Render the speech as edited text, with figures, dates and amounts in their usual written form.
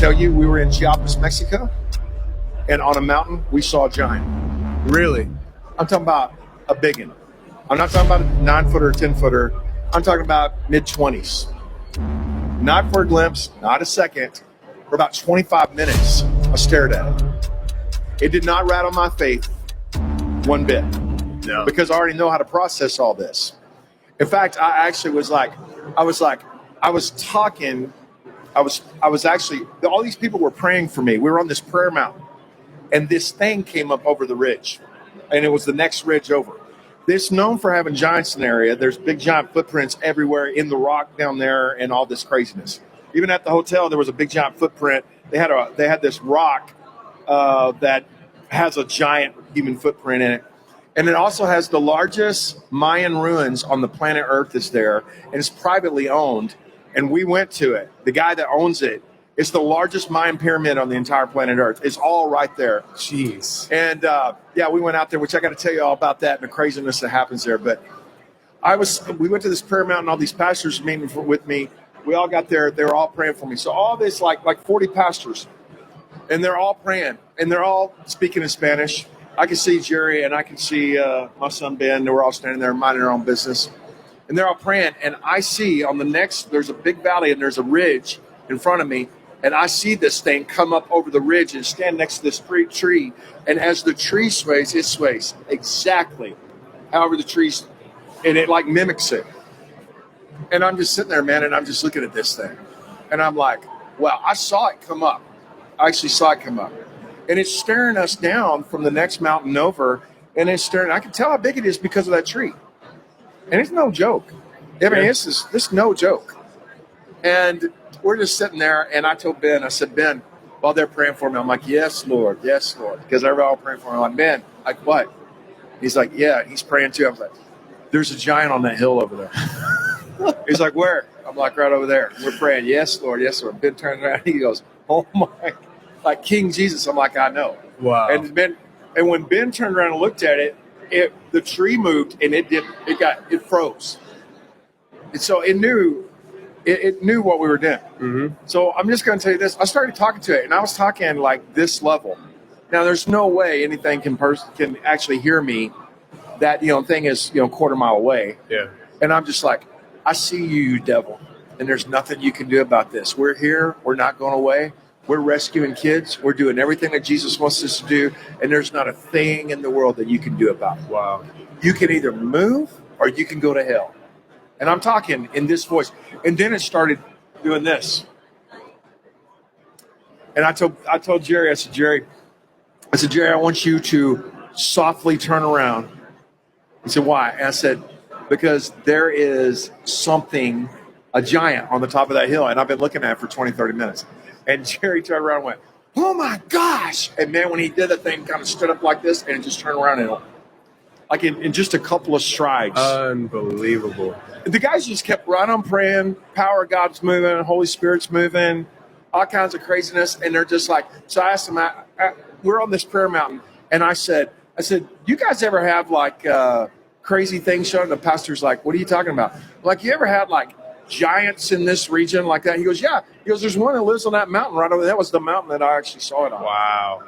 tell you, we were in Chiapas, Mexico, and on a mountain, we saw a giant. Really? I'm talking about a big one. I'm not talking about a 9-footer, 10-footer. I'm talking about mid-20s. Not for a glimpse, not a second. For about 25 minutes, I stared at it. It did not rattle my faith one bit. No. Because I already know how to process all this. In fact, I was actually, all these people were praying for me. We were on this prayer mountain, and this thing came up over the ridge, and it was the next ridge over. This known for having giants in the area. There's big giant footprints everywhere in the rock down there and all this craziness. Even at the hotel, there was a big giant footprint. They had this rock that has a giant human footprint in it. And it also has the largest Mayan ruins on the planet Earth is there, and it's privately owned. And we went to it. The guy that owns it, it's the largest Mayan pyramid on the entire planet Earth. It's all right there. Jeez. And we went out there, which I got to tell you all about that and the craziness that happens there. But we went to this prayer mountain. All these pastors meeting with me. We all got there. They were all praying for me. So all this, like 40 pastors, and they're all praying, and they're all speaking in Spanish. I can see Jerry and I can see my son Ben. We're all standing there minding our own business. And they're all praying. And I see on the next, there's a big valley and there's a ridge in front of me. And I see this thing come up over the ridge and stand next to this tree. And as the tree sways, it sways exactly however the tree's, and it like mimics it. And I'm just sitting there, man, and I'm just looking at this thing. And I'm like, wow, I saw it come up. I actually saw it come up. And it's staring us down from the next mountain over, and it's staring. I can tell how big it is because of that tree. And it's no joke. I mean, this is no joke. And we're just sitting there, and I told Ben, I said, Ben, while they're praying for me, I'm like, yes, Lord, because they're all praying for me. I'm like, Ben, like what? He's like, yeah, he's praying too. I was like, there's a giant on that hill over there. He's like, where? I'm like, right over there. We're praying, yes, Lord, yes, Lord. Ben turns around, he goes, oh my, like King Jesus. I'm like, I know. Wow. And when Ben turned around and looked at it, the tree moved and it froze. And so it knew what we were doing. Mm-hmm. So I'm just going to tell you this. I started talking to it, and I was talking like this level. Now, there's no way anything can actually hear me. That thing is a quarter mile away. Yeah. And I'm just like, I see you, you devil, and there's nothing you can do about this. We're here. We're not going away. We're rescuing kids. We're doing everything that Jesus wants us to do, and there's not a thing in the world that you can do about it. Wow. You can either move or you can go to hell. And I'm talking in this voice. And then it started doing this. And I told Jerry, I said, Jerry, I want you to softly turn around. He said, why? And I said, because there is something, a giant on the top of that hill, and I've been looking at it for 20, 30 minutes. And Jerry turned around and went, oh my gosh. And man, when he did that thing, kind of stood up like this, and it just turned around and like in just a couple of strides. Unbelievable. The guys just kept right on praying. Power of God's moving. Holy Spirit's moving. All kinds of craziness. And they're just like, so I asked them, we're on this prayer mountain. And I said, you guys ever have like crazy things shown? The pastor's like, what are you talking about? Like, you ever had like giants in this region like that? He goes, yeah. He goes, there's one that lives on that mountain right over there. That was the mountain that I actually saw it on. Wow.